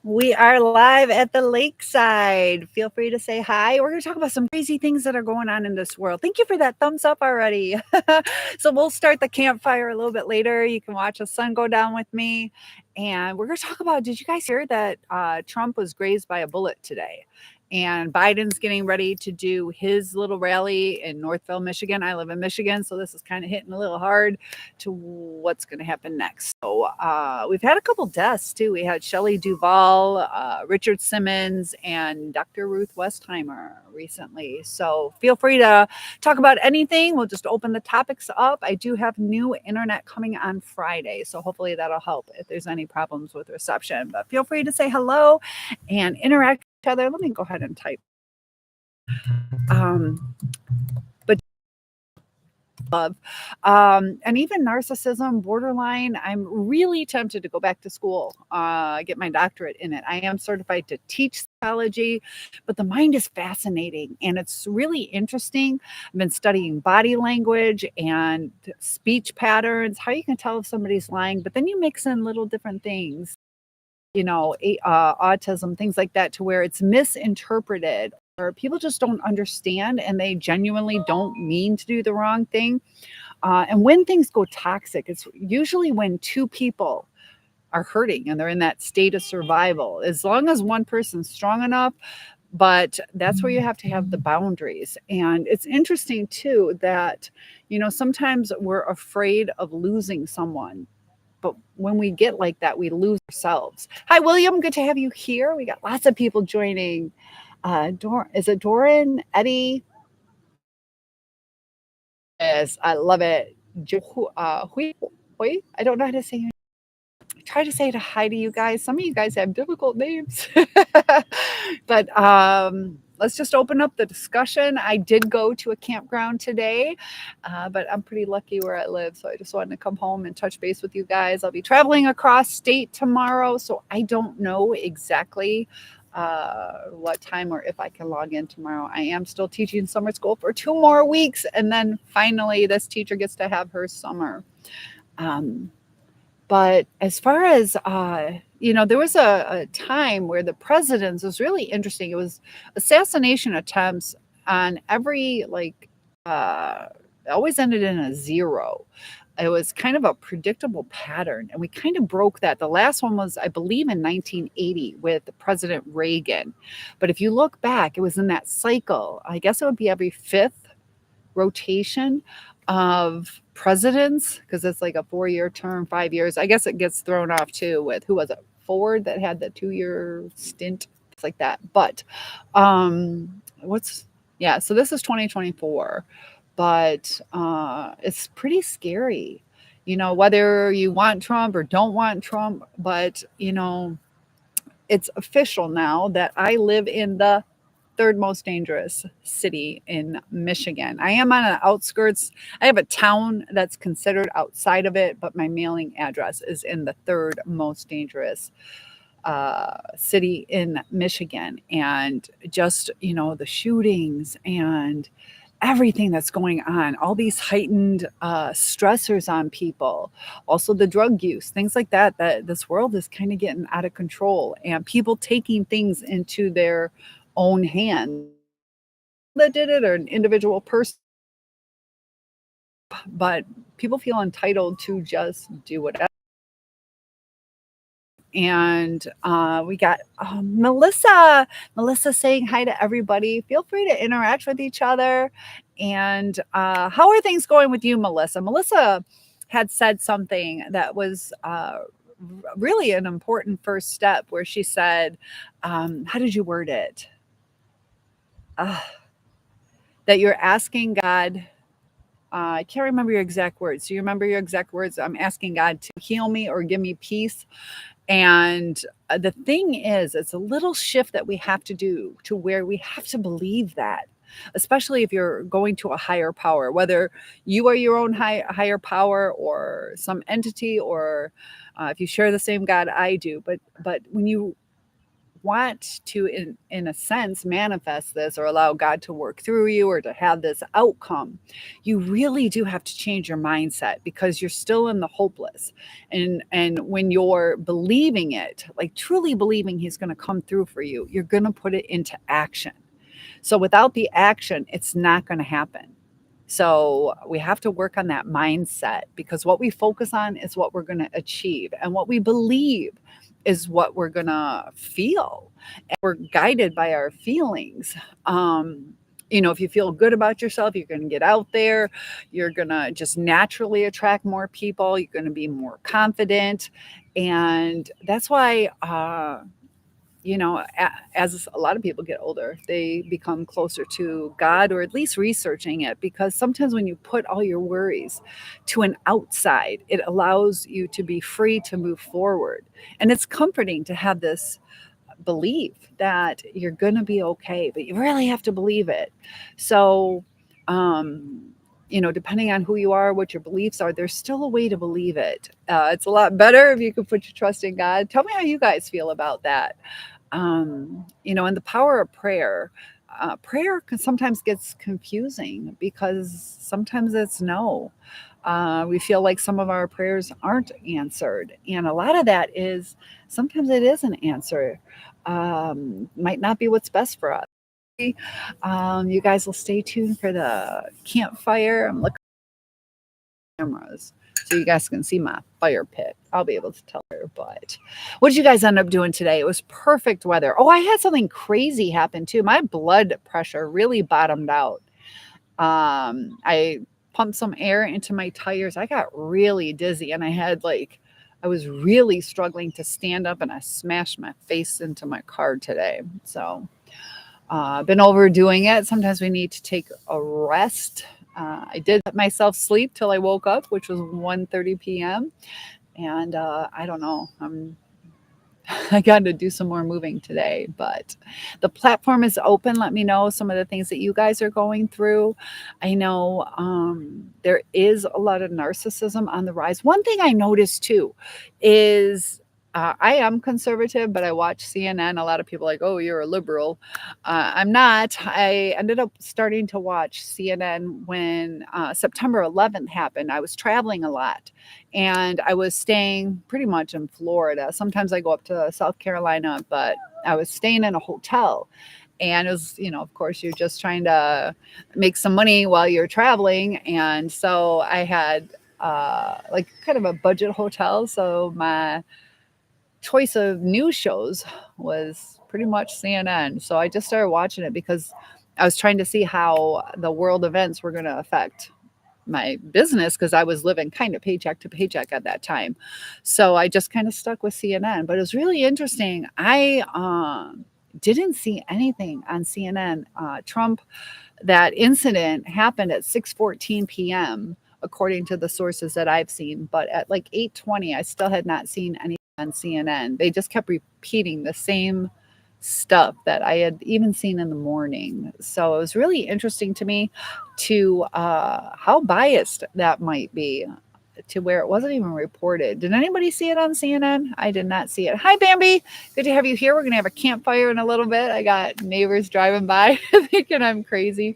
We are live at the lakeside. Feel free to say hi. We're going to talk about some crazy things that are going on in this world. Thank you for that thumbs up already. So, we'll start the campfire a little bit later. You can watch the sun go down with me. And we're going to talk about, did you guys hear that Trump was grazed by a bullet today? And Biden's getting ready to do his little rally in Northville, Michigan. I live in Michigan, so this is kind of hitting a little hard to what's going to happen next. So we've had a couple deaths too. We had Shelley Duvall, Richard Simmons, and Dr. Ruth Westheimer recently. So feel free to talk about anything. We'll just open the topics up. I do have new internet coming on Friday, so hopefully that'll help if there's any problems with reception. But feel free to say hello and interact with each other. Let me go ahead and type. But love. And even narcissism, borderline. I'm really tempted to go back to school, get my doctorate in it. I am certified to teach psychology, but the mind is fascinating and it's really interesting. I've been studying body language and speech patterns, how you can tell if somebody's lying, but then you mix in little different things, autism, things like that, to where it's misinterpreted or people just don't understand and they genuinely don't mean to do the wrong thing. And when things go toxic, it's usually when two people are hurting and they're in that state of survival. As long as one person's strong enough, but that's where you have to have the boundaries. And it's interesting too that, sometimes we're afraid of losing someone. But when we get like that, we lose ourselves. Hi, William. Good to have you here. We got lots of people joining. Is it Doran? Eddie? Yes, I love it. I don't know how to say your name. Try to say hi to you guys. Some of you guys have difficult names. But let's just open up the discussion. I did go to a campground today, but I'm pretty lucky where I live. So I just wanted to come home and touch base with you guys. I'll be traveling across state tomorrow. So I don't know exactly what time or if I can log in tomorrow. I am still teaching summer school for 2 more weeks. And then finally, this teacher gets to have her summer. But as far as, there was a time where the presidents was really interesting. It was assassination attempts on every, always ended in a zero. It was kind of a predictable pattern, and we kind of broke that. The last one was, I believe, in 1980 with President Reagan. But if you look back, it was in that cycle. I guess it would be every fifth rotation of presidents, because it's like a 4-year term, 5 years. I guess it gets thrown off too with, who was it, Ford, that had the 2-year stint, things like that. But so this is 2024, but it's pretty scary, whether you want Trump or don't want Trump. But it's official now that I live in the third most dangerous city in Michigan. I am on the outskirts. I have a town that's considered outside of it, but my mailing address is in the third most dangerous city in Michigan. And just, the shootings and everything that's going on, all these heightened stressors on people, also the drug use, things like that this world is kind of getting out of control, and people taking things into their own hand that did it, or an individual person, but people feel entitled to just do whatever. And we got Melissa saying hi to everybody. Feel free to interact with each other. And how are things going with you, Melissa? Melissa had said something that was really an important first step, where she said, how did you word it? That you're asking God. I can't remember your exact words. Do you remember your exact words? I'm asking God to heal me or give me peace. And the thing is, it's a little shift that we have to do, to where we have to believe that, especially if you're going to a higher power, whether you are your own higher power or some entity, or if you share the same God I do. But when you want to, in a sense, manifest this or allow God to work through you or to have this outcome, you really do have to change your mindset because you're still in the hopeless. And when you're believing it, like truly believing He's going to come through for you, you're going to put it into action. So without the action, it's not going to happen. So we have to work on that mindset because what we focus on is what we're going to achieve, and what we believe is what we're going to feel. And we're guided by our feelings. If you feel good about yourself, you're going to get out there. You're going to just naturally attract more people. You're going to be more confident. And that's why as a lot of people get older, they become closer to God, or at least researching it, because sometimes when you put all your worries to an outside, it allows you to be free to move forward. And it's comforting to have this belief that you're going to be okay, but you really have to believe it. So, depending on who you are, what your beliefs are, there's still a way to believe it. It's a lot better if you can put your trust in God. Tell me how you guys feel about that. And the power of prayer. Prayer sometimes gets confusing because sometimes it's no. We feel like some of our prayers aren't answered. And a lot of that is sometimes it is an answer. Might not be what's best for us. You guys will stay tuned for the campfire. I'm looking at cameras so you guys can see my fire pit. I'll be able to tell her. But what did you guys end up doing today? It was perfect weather. Oh, I had something crazy happen too. My blood pressure really bottomed out. I pumped some air into my tires. I got really dizzy, and I was really struggling to stand up, and I smashed my face into my car today. So been overdoing it. Sometimes we need to take a rest. I did let myself sleep till I woke up, which was 1:30 p.m. And I don't know. I got to do some more moving today, but the platform is open. Let me know some of the things that you guys are going through. I know there is a lot of narcissism on the rise. One thing I noticed too is I am conservative, but I watch CNN. A lot of people are like, oh, you're a liberal. I'm not. I ended up starting to watch CNN when September 11th happened. I was traveling a lot, and I was staying pretty much in Florida. Sometimes I go up to South Carolina, but I was staying in a hotel. And it was, of course, you're just trying to make some money while you're traveling. And so I had like kind of a budget hotel. So my choice of news shows was pretty much CNN. So I just started watching it because I was trying to see how the world events were going to affect my business, because I was living kind of paycheck to paycheck at that time. So I just kind of stuck with CNN. But it was really interesting. I didn't see anything on CNN. Trump, that incident happened at 6:14 p.m. according to the sources that I've seen. But at like 8:20, I still had not seen anything on CNN. They just kept repeating the same stuff that I had even seen in the morning. So it was really interesting to me to how biased that might be, to where it wasn't even reported. Did anybody see it on CNN? I did not see it. Hi, Bambi. Good to have you here. We're going to have a campfire in a little bit. I got neighbors driving by thinking I'm crazy,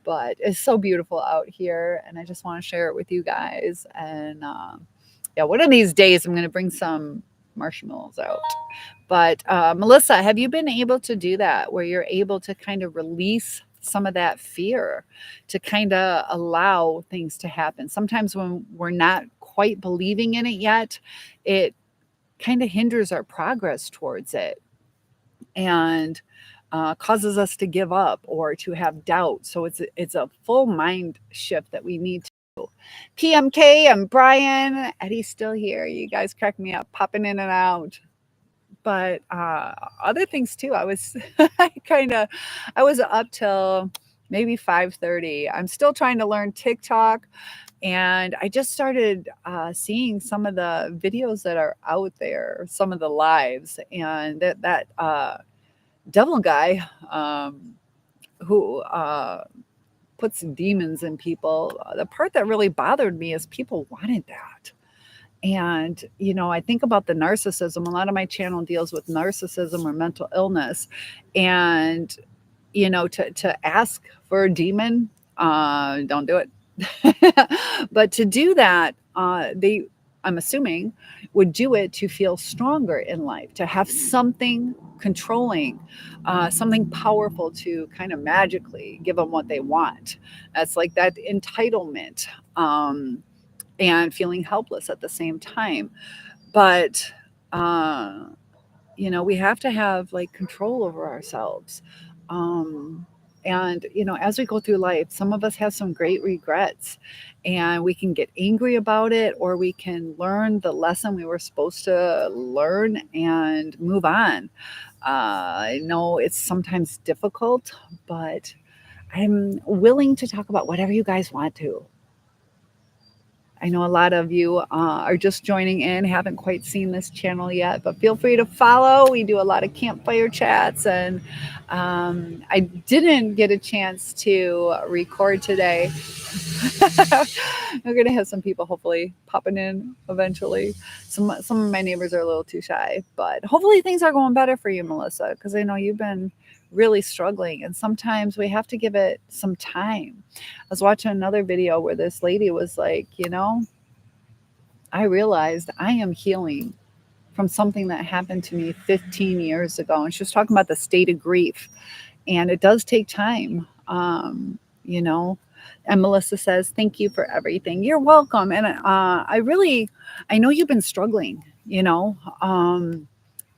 but it's so beautiful out here, and I just want to share it with you guys. And yeah, one of these days I'm going to bring some marshmallows out. But Melissa, have you been able to do that, where you're able to kind of release some of that fear, to kind of allow things to happen? Sometimes when we're not quite believing in it yet, it kind of hinders our progress towards it, and causes us to give up or to have doubt. So it's a full mind shift that we need to do. PMK and Brian, Eddie's still here. You guys crack me up, popping in and out. But other things too. I was I was up till maybe 5:30. I'm still trying to learn TikTok, and I just started seeing some of the videos that are out there, some of the lives, and that devil guy who puts demons in people. The part that really bothered me is people wanted that. And, I think about the narcissism. A lot of my channel deals with narcissism or mental illness. And, to ask for a demon, don't do it. But to do that, I'm assuming, would do it to feel stronger in life, to have something controlling, something powerful to kind of magically give them what they want. That's like that entitlement. And feeling helpless at the same time. But, uh, we have to have like control over ourselves. Um, and, as we go through life, some of us have some great regrets and we can get angry about it, or we can learn the lesson we were supposed to learn and move on. I know it's sometimes difficult, but I'm willing to talk about whatever you guys want to. I know a lot of you are just joining in, haven't quite seen this channel yet, but feel free to follow. We do a lot of campfire chats, and I didn't get a chance to record today. We're gonna have some people hopefully popping in eventually. Some of my neighbors are a little too shy, but hopefully things are going better for you, Melissa, because I know you've been really struggling, and sometimes we have to give it some time. I was watching another video where this lady was like, I realized I am healing from something that happened to me 15 years ago, and she was talking about the state of grief, and it does take time. You know, and Melissa says, "Thank you for everything." You're welcome. And I know you've been struggling,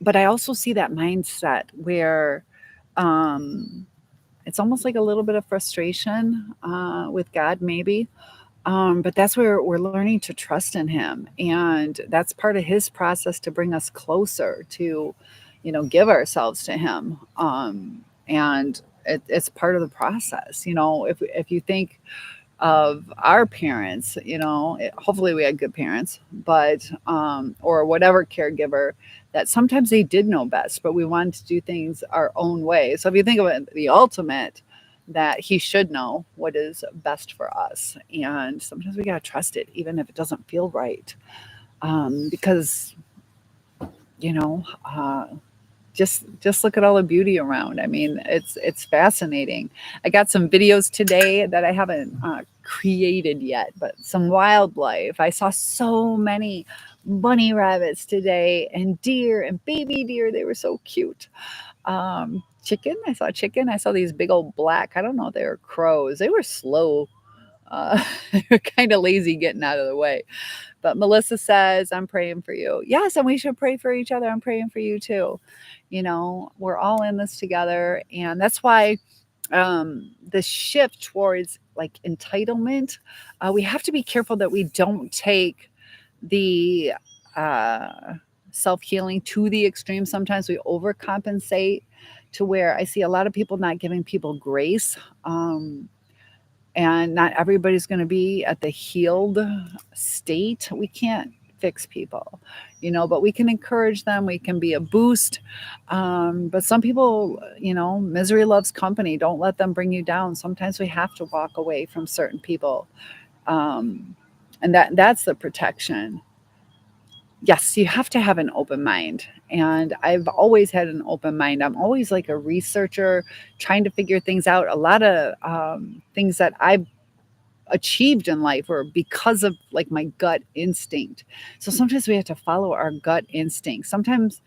but I also see that mindset where um, it's almost like a little bit of frustration with God, maybe. But that's where we're learning to trust in Him, and that's part of His process to bring us closer to, give ourselves to Him. And it's part of the process. If you think of our parents, hopefully we had good parents, but or whatever caregiver, that sometimes they did know best, but we wanted to do things our own way. So if you think of it, the ultimate, that he should know what is best for us, and sometimes we gotta trust it, even if it doesn't feel right, because you know. Just look at all the beauty around. I mean, it's fascinating. I got some videos today that I haven't created yet, but some wildlife. I saw so many bunny rabbits today, and deer and baby deer. They were so cute. Chicken. I saw chicken. I saw these big old black. I don't know if they were crows. They were slow. They were kind of lazy getting out of the way. But Melissa says, I'm praying for you. Yes, and we should pray for each other. I'm praying for you too. We're all in this together. And that's why the shift towards like entitlement, we have to be careful that we don't take the self healing to the extreme. Sometimes we overcompensate to where I see a lot of people not giving people grace. And not everybody's going to be at the healed state. We can't fix people, but we can encourage them. We can be a boost. But some people, misery loves company. Don't let them bring you down. Sometimes we have to walk away from certain people. And that's the protection. Yes, you have to have an open mind. And I've always had an open mind. I'm always like a researcher trying to figure things out. A lot of things that I've achieved in life or because of like my gut instinct. So sometimes we have to follow our gut instinct. Sometimes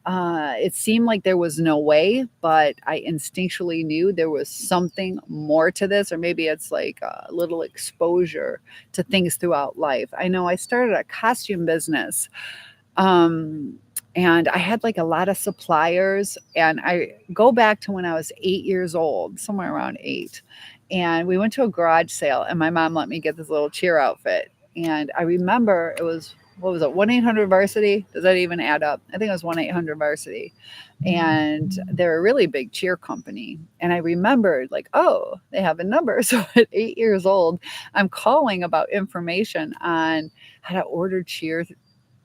it seemed like there was no way, but I instinctually knew there was something more to this, or maybe it's like a little exposure to things throughout life. I know I started a costume business. Um, and I had like a lot of suppliers, and I go back to when I was 8 years old, somewhere around 8. And we went to a garage sale, and my mom let me get this little cheer outfit. And I remember it was, what was it, 1-800 Varsity? Does that even add up? I think it was 1-800 Varsity. And they're a really big cheer company. And I remembered, like, oh, they have a number. So at 8 years old, I'm calling about information on how to order cheer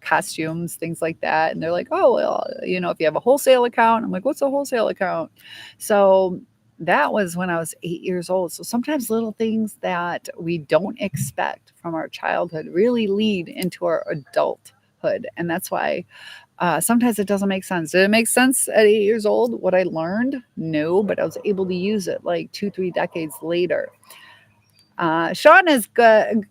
costumes, things like that. And they're like, oh, well, if you have a wholesale account. I'm like, what's a wholesale account? So that was when I was 8 years old. So sometimes little things that we don't expect from our childhood really lead into our adulthood. And that's why sometimes it doesn't make sense. Did it make sense at 8 years old? What I learned? No, but I was able to use it like 2, 3 decades later. Sean is good.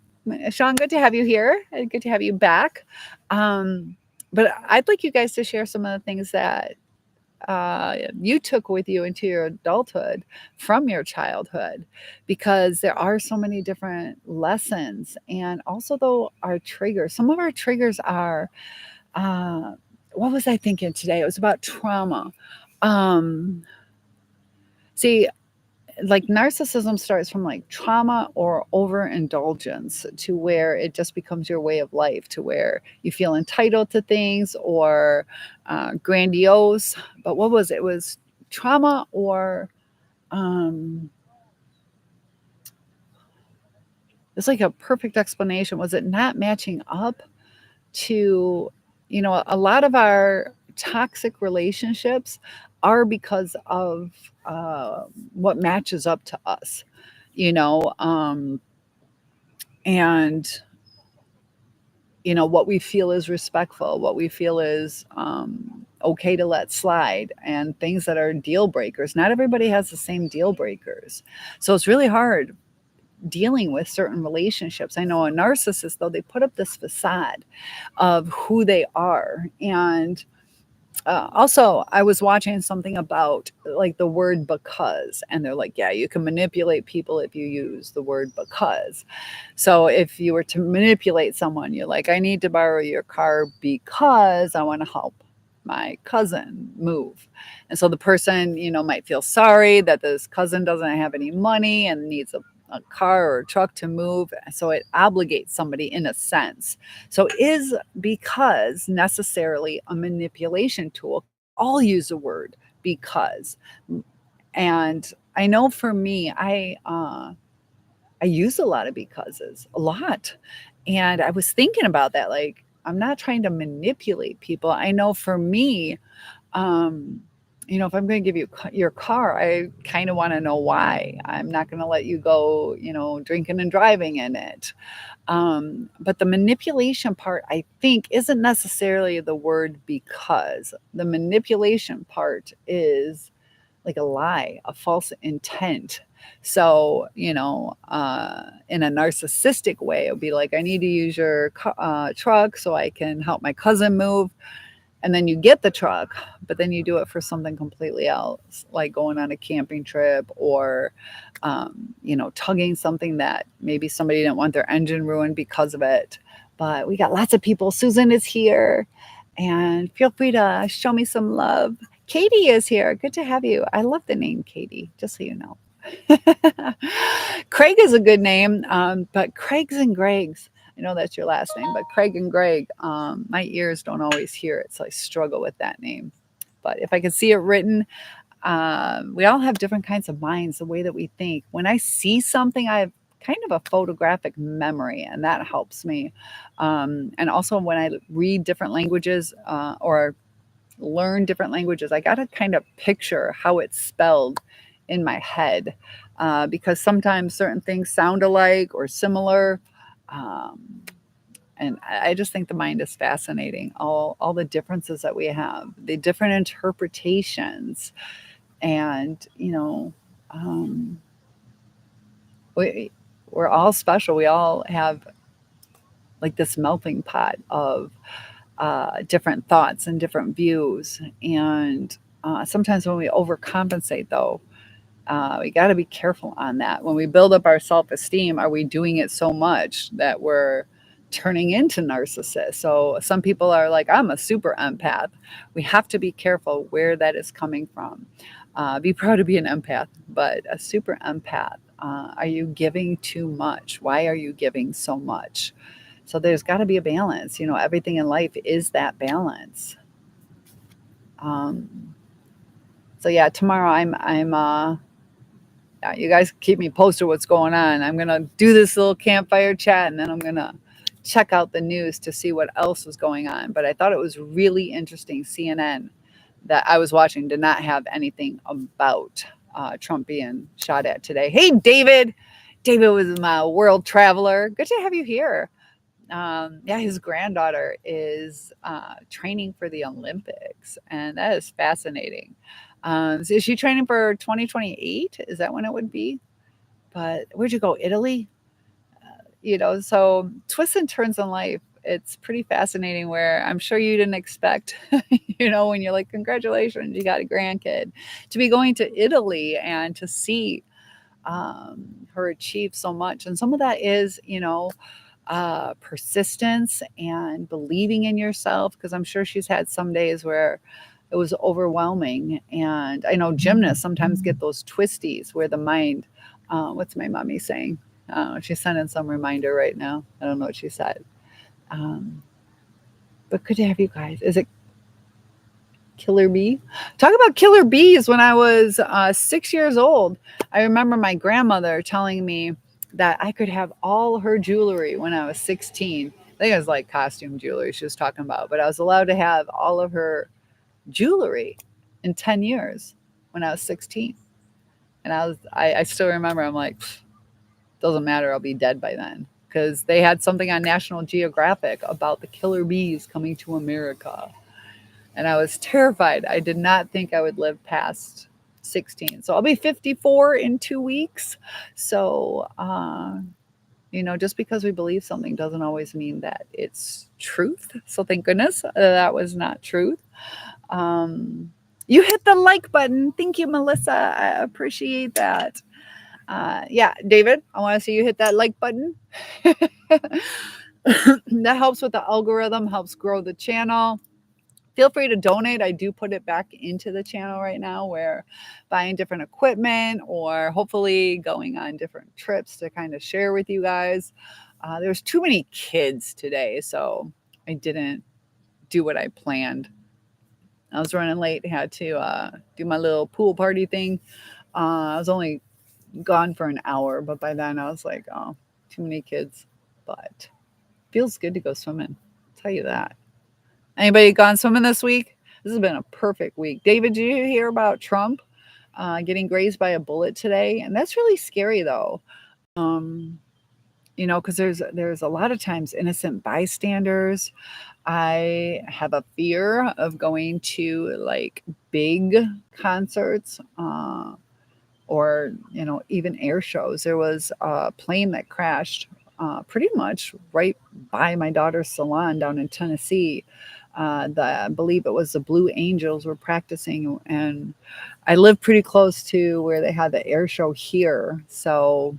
Sean, good to have you here. Good to have you back. Um, but I'd like you guys to share some of the things that you took with you into your adulthood from your childhood, because there are so many different lessons. And also, though, our triggers, some of our triggers are, uh, what was I thinking today? It was about trauma. Um, see, like narcissism starts from like trauma or overindulgence to where it just becomes your way of life, to where you feel entitled to things or grandiose. But what was it? It was trauma or um, it's like a perfect explanation. Was it not matching up to, a lot of our toxic relationships are because of what matches up to us, you know, um, and what we feel is respectful, what we feel is okay to let slide, and things that are deal breakers. Not everybody has the same deal breakers, so it's really hard dealing with certain relationships. I know a narcissist, though, they put up this facade of who they are. And also, I was watching something about like the word because, and they're like, yeah, you can manipulate people if you use the word because. So if you were to manipulate someone, you're like, I need to borrow your car because I want to help my cousin move. And so the person, might feel sorry that this cousin doesn't have any money and needs a car or a truck to move. So it obligates somebody in a sense. So is because necessarily a manipulation tool? I'll use the word because. And I know for me, I use a lot of becauses, a lot. And I was thinking about that. Like, I'm not trying to manipulate people. I know for me, um, if I'm going to give you your car, I kind of want to know why. I'm not going to let you go, drinking and driving in it. But the manipulation part, I think, isn't necessarily the word because. The manipulation part is like a lie, a false intent. So, in a narcissistic way, it would be like, I need to use your truck so I can help my cousin move. And then you get the truck, but then you do it for something completely else, like going on a camping trip or, tugging something that maybe somebody didn't want their engine ruined because of it. But we got lots of people. Susan is here, and feel free to show me some love. Katie is here. Good to have you. I love the name Katie, just so you know. Craig is a good name, but Craig's and Greg's. I know that's your last name, but Craig and Greg, my ears don't always hear it, so I struggle with that name. But if I can see it written, we all have different kinds of minds, the way that we think. When I see something, I have kind of a photographic memory, and that helps me. And also, when I read different languages or learn different languages, I got to kind of picture how it's spelled in my head, because sometimes certain things sound alike or similar. Um, and I just think the mind is fascinating. All the differences that we have, the different interpretations, and um, we we're all special. We all have like this melting pot of different thoughts and different views. And sometimes when we overcompensate, though, we got to be careful on that. When we build up our self esteem, are we doing it so much that we're turning into narcissists? So some people are like, I'm a super empath. We have to be careful where that is coming from. Be proud to be an empath, but a super empath, are you giving too much? Why are you giving so much? So there's got to be a balance. Everything in life is that balance. Um, so yeah, tomorrow yeah, you guys keep me posted what's going on. I'm gonna do this little campfire chat, and then I'm gonna check out the news to see what else was going on. But I thought it was really interesting. CNN that I was watching did not have anything about Trump being shot at today. Hey, David. David was my world traveler. Good to have you here. Yeah, his granddaughter is training for the Olympics, and that is fascinating. So is she training for 2028? Is that when it would be? But where'd you go? Italy? So twists and turns in life. It's pretty fascinating where I'm sure you didn't expect, when you're like, congratulations, you got a grandkid, to be going to Italy and to see her achieve so much. And some of that is, persistence and believing in yourself, because I'm sure she's had some days where it was overwhelming. And I know gymnasts sometimes get those twisties where the mind, what's my mommy saying? She's sending some reminder right now. I don't know what she said. Um, but good to have you guys. Is it Killer Bee? Talk about killer bees. When I was 6 years old, I remember my grandmother telling me that I could have all her jewelry when I was 16. I think it was like costume jewelry she was talking about, but I was allowed to have all of her jewelry in 10 years when I was 16. And I still remember, I'm like, doesn't matter, I'll be dead by then. Because they had something on National Geographic about the killer bees coming to America. And I was terrified. I did not think I would live past 16. So I'll be 54 in 2 weeks. So, just because we believe something doesn't always mean that it's truth. So thank goodness that was not truth. You hit the like button. Thank you, Melissa. I appreciate that. Yeah, David, I want to see you hit that like button. That helps with the algorithm, helps grow the channel. Feel free to donate. I do put it back into the channel right now, where buying different equipment or hopefully going on different trips to kind of share with you guys. There's too many kids today, so I didn't do what I planned. I was running late, had to do my little pool party thing. I was only gone for an hour, but by then I was like, oh, too many kids. But feels good to go swimming. I'll tell you that. Anybody gone swimming this week? This has been a perfect week. David, did you hear about Trump getting grazed by a bullet today? And that's really scary, though. Because there's a lot of times innocent bystanders. I have a fear of going to like big concerts or, even air shows. There was a plane that crashed pretty much right by my daughter's salon down in Tennessee. I believe it was the Blue Angels were practicing, and I live pretty close to where they had the air show here. So,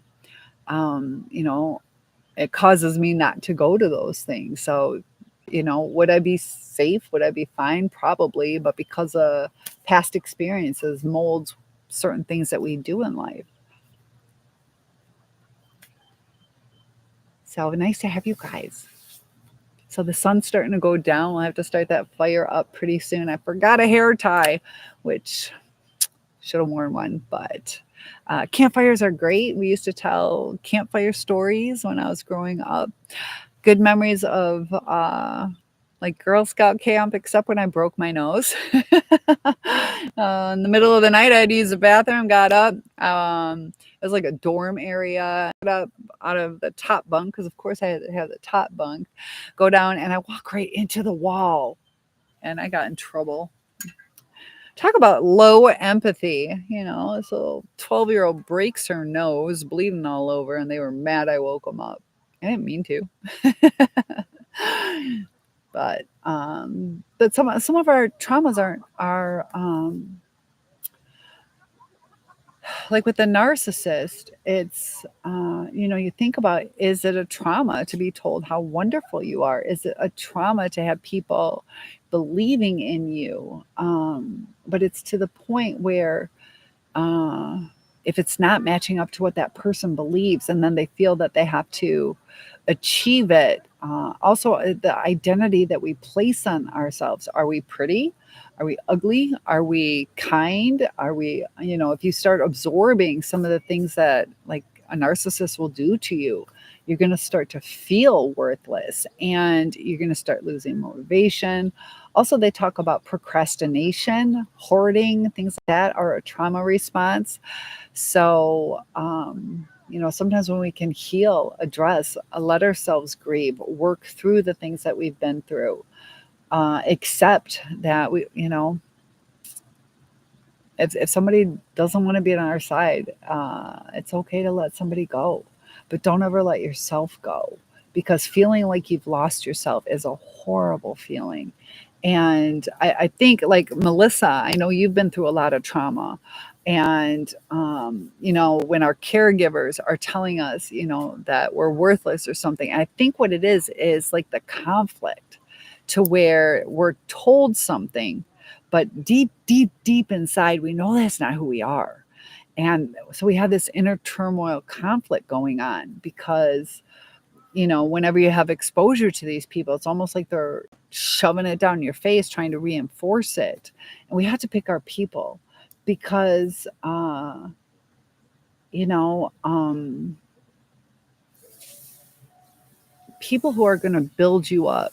it causes me not to go to those things. So, would I be safe? Would I be fine? Probably. But because of past experiences molds certain things that we do in life. So nice to have you guys. So the sun's starting to go down. We'll have to start that fire up pretty soon. I forgot a hair tie, which should have worn one, but campfires are great. We used to tell campfire stories when I was growing up. Good memories of like Girl Scout camp, except when I broke my nose. In the middle of the night, I had to use the bathroom, got up. It was like a dorm area. Got up out of the top bunk, because of course I had to have the top bunk. Go down, and I walk right into the wall. And I got in trouble. Talk about low empathy. This little 12-year-old breaks her nose, bleeding all over, and they were mad I woke them up. I didn't mean to. But some of our traumas are like with the narcissist. It's you think about, is it a trauma to be told how wonderful you are? Is it a trauma to have people believing in you? But it's to the point where if it's not matching up to what that person believes, and then they feel that they have to achieve it. Also, the identity that we place on ourselves. Are we pretty? Are we ugly? Are we kind? Are we, if you start absorbing some of the things that like a narcissist will do to you, you're going to start to feel worthless and you're going to start losing motivation. Also, they talk about procrastination, hoarding, things like that are a trauma response. So, sometimes when we can heal, address, let ourselves grieve, work through the things that we've been through, accept that if somebody doesn't want to be on our side, it's okay to let somebody go, but don't ever let yourself go, because feeling like you've lost yourself is a horrible feeling. And I think, like Melissa, I know you've been through a lot of trauma. And, when our caregivers are telling us, that we're worthless or something, I think what it is like the conflict to where we're told something, but deep, deep, deep inside, we know that's not who we are. And so we have this inner turmoil conflict going on because, whenever you have exposure to these people, it's almost like they're shoving it down your face, trying to reinforce it. And we have to pick our people because, you know, um, people who are going to build you up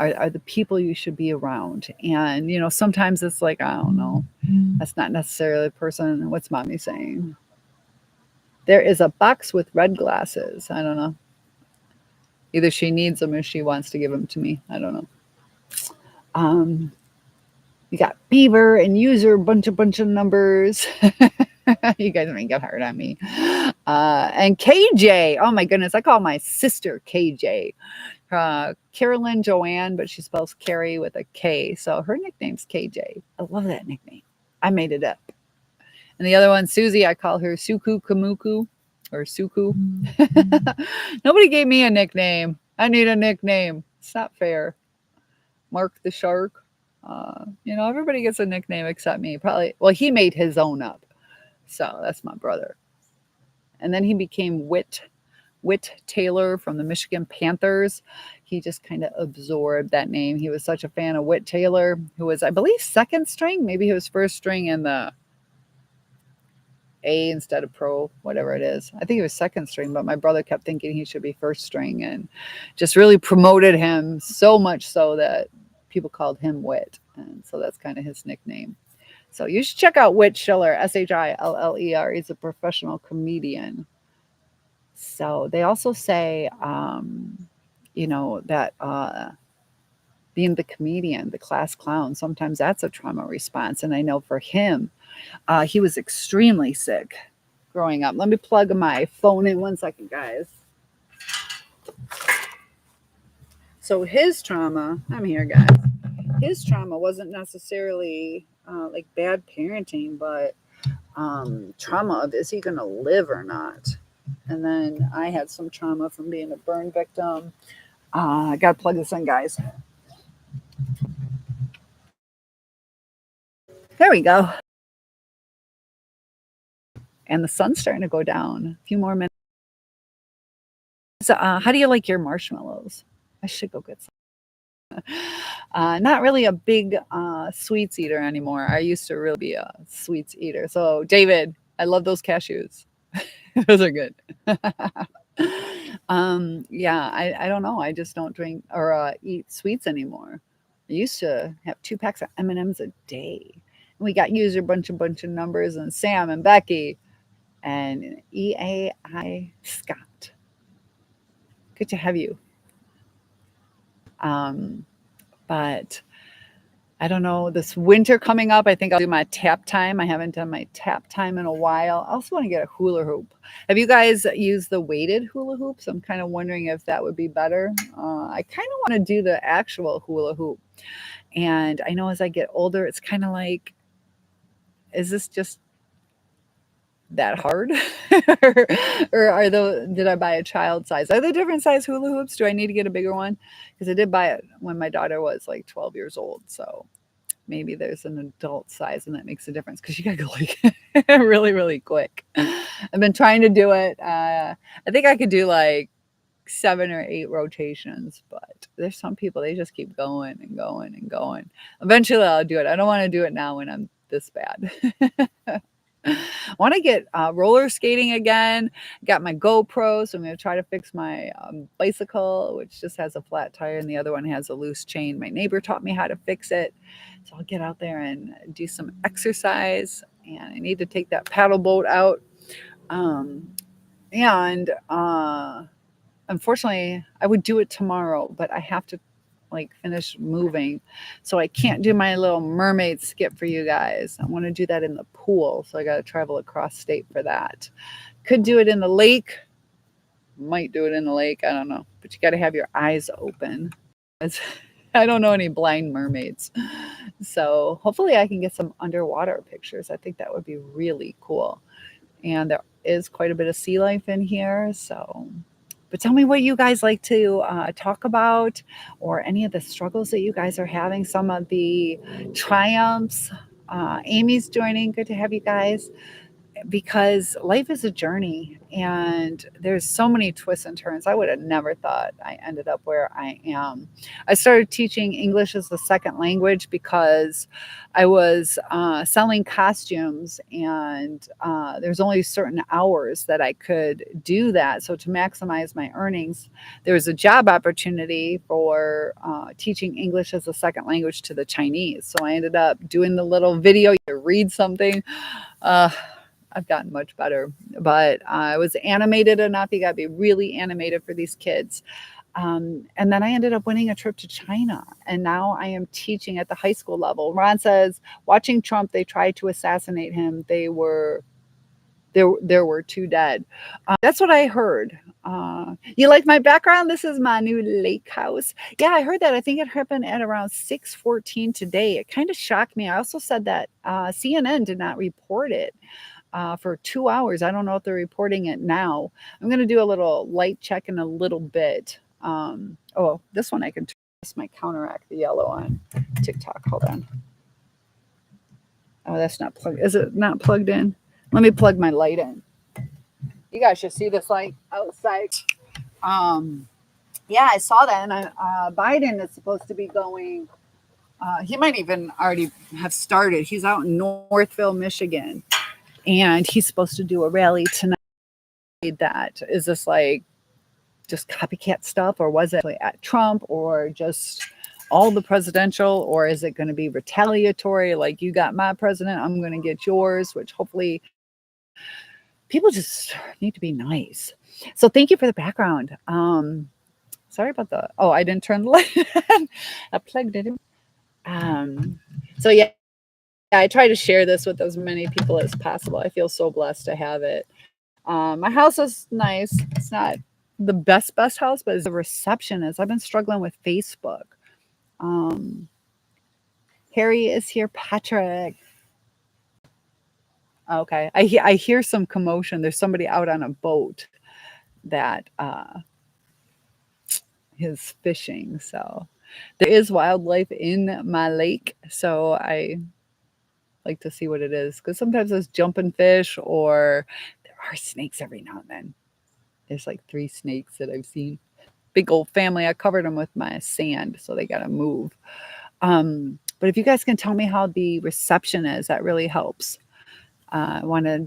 are the people you should be around. And, sometimes it's like, I don't know, that's not necessarily the person. What's mommy saying? There is a box with red glasses. I don't know. Either she needs them or she wants to give them to me. I don't know. Um, you got Beaver and User, bunch of numbers. You guys make it hard on me. And KJ. Oh my goodness, I call my sister KJ. Carolyn Joanne, but she spells Carrie with a K. So her nickname's KJ. I love that nickname. I made it up. And the other one, Susie, I call her Suku Kamuku or Suku. Nobody gave me a nickname. I need a nickname. It's not fair. Mark the Shark. Everybody gets a nickname except me. Probably. Well, he made his own up. So that's my brother. And then he became Whit Taylor from the Michigan Panthers. He just kind of absorbed that name. He was such a fan of Whit Taylor, who was, I believe, second string. Maybe he was first string in the A instead of pro, whatever it is. I think he was second string, but my brother kept thinking he should be first string and just really promoted him so much so that people called him Whit. And so that's kind of his nickname. So you should check out Whit Schiller, Shiller. He's a professional comedian. So they also say, that being the comedian, the class clown, sometimes that's a trauma response. And I know for him, he was extremely sick growing up. Let me plug my phone in 1 second, guys. So his trauma, I'm here, guys. His trauma wasn't necessarily like bad parenting, but trauma of, is he going to live or not? And then I had some trauma from being a burn victim. I got to plug this in, guys. There we go. And the sun's starting to go down. A few more minutes. So, how do you like your marshmallows? I should go get some. Not really a big sweets eater anymore. I used to really be a sweets eater. So, David, I love those cashews. Those are good. Yeah, I don't know. I just don't drink or eat sweets anymore. I used to have 2 packs of M&Ms a day. And we got User bunch of numbers and Sam and Becky and EAI Scott. Good to have you. But I don't know, this winter coming up, I think I'll do my tap time. I haven't done my tap time in a while. I also want to get a hula hoop. Have you guys used the weighted hula hoops? I'm kind of wondering if that would be better. I kind of want to do the actual hula hoop. And I know as I get older, it's kind of like, is this just that hard? or did I buy a child size? Are there different size hula hoops? Do I need to get a bigger one? Because I did buy it when my daughter was like 12 years old. So maybe there's an adult size and that makes a difference because you gotta go like really, really quick. I've been trying to do it. I think I could do like 7 or 8 rotations, but there's some people, they just keep going and going and going. Eventually I'll do it. I don't want to do it now when I'm this bad. Want to get roller skating again. Got my GoPro, so I'm going to try to fix my bicycle, which just has a flat tire, and the other one has a loose chain. My neighbor taught me how to fix it, so I'll get out there and do some exercise. And I need to take that paddle boat out. Um, and Unfortunately, I would do it tomorrow, but I have to like finish moving. So I can't do my little mermaid skip for you guys. I want to do that in the pool. So I got to travel across state for that. Could do it in the lake. Might do it in the lake. I don't know. But you got to have your eyes open. I don't know any blind mermaids. So hopefully I can get some underwater pictures. I think that would be really cool. And there is quite a bit of sea life in here. So but tell me what you guys like to talk about or any of the struggles that you guys are having, some of the triumphs. Amy's joining. Good to have you guys because life is a journey and there's so many twists and turns. I would have never thought I ended up where I am. I started teaching English as a second language because I was selling costumes and there's only certain hours that I could do that. So to maximize my earnings, there was a job opportunity for teaching English as a second language to the Chinese. So I ended up doing the little video to read something. I've gotten much better, but I was animated enough. You got to be really animated for these kids. And then I ended up winning a trip to China. And now I am teaching at the high school level. Ron says, watching Trump, they tried to assassinate him. There were 2 dead. That's what I heard. You like my background? This is my new lake house. Yeah, I heard that. I think it happened at around 6:14 today. It kind of shocked me. I also said that CNN did not report it for 2 hours. I don't know if they're reporting it now. I'm going to do a little light check in a little bit. Oh, this one I can turn. This might counteract the yellow on TikTok. Hold on. Oh, that's not plugged. Is it not plugged in? Let me plug my light in. You guys should see this light outside. Yeah, I saw that. And Biden is supposed to be going. He might even already have started. He's out in Northville, Michigan. And he's supposed to do a rally tonight. That is this like just copycat stuff, or was it at Trump, or just all the presidential, or is it going to be retaliatory? Like you got my president, I'm going to get yours. Which hopefully people just need to be nice. So thank you for the background. Sorry about the. Oh, I didn't turn the light. I plugged it in. So yeah. I try to share this with as many people as possible. I feel so blessed to have it. My house is nice. It's not the best house, but the reception is. I've been struggling with Facebook. Harry is here. Patrick. Okay. I hear some commotion. There's somebody out on a boat that is fishing. So there is wildlife in my lake. So I like to see what it is because sometimes there's jumping fish or there are snakes every now and then. There's like 3 snakes that I've seen. Big old family. I covered them with my sand, so they got to move. But if you guys can tell me how the reception is, that really helps. I want to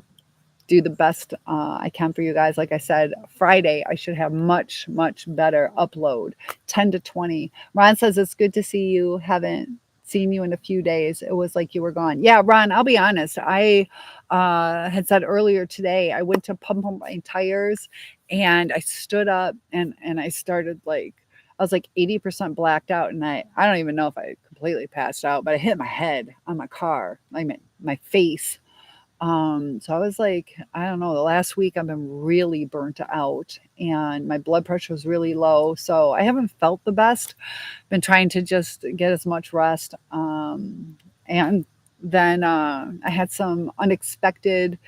do the best I can for you guys. Like I said, Friday, I should have much better upload. 10 to 20. Ron says it's good to see you. Haven't seen you in a few days. It was like you were gone. Yeah, Ron, I'll be honest. I had said earlier today, I went to pump my tires and I stood up and I started like, I was like 80% blacked out. And I don't even know if I completely passed out, but I hit my head on my car, like my face. So I was like, I don't know, the last week I've been really burnt out and my blood pressure was really low. So I haven't felt the best. Been trying to just get as much rest. And then I had some unexpected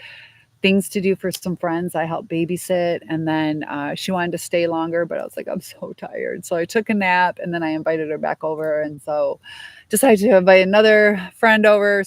things to do for some friends. I helped babysit and then she wanted to stay longer, but I was like, I'm so tired. So I took a nap and then I invited her back over. And so decided to invite another friend over.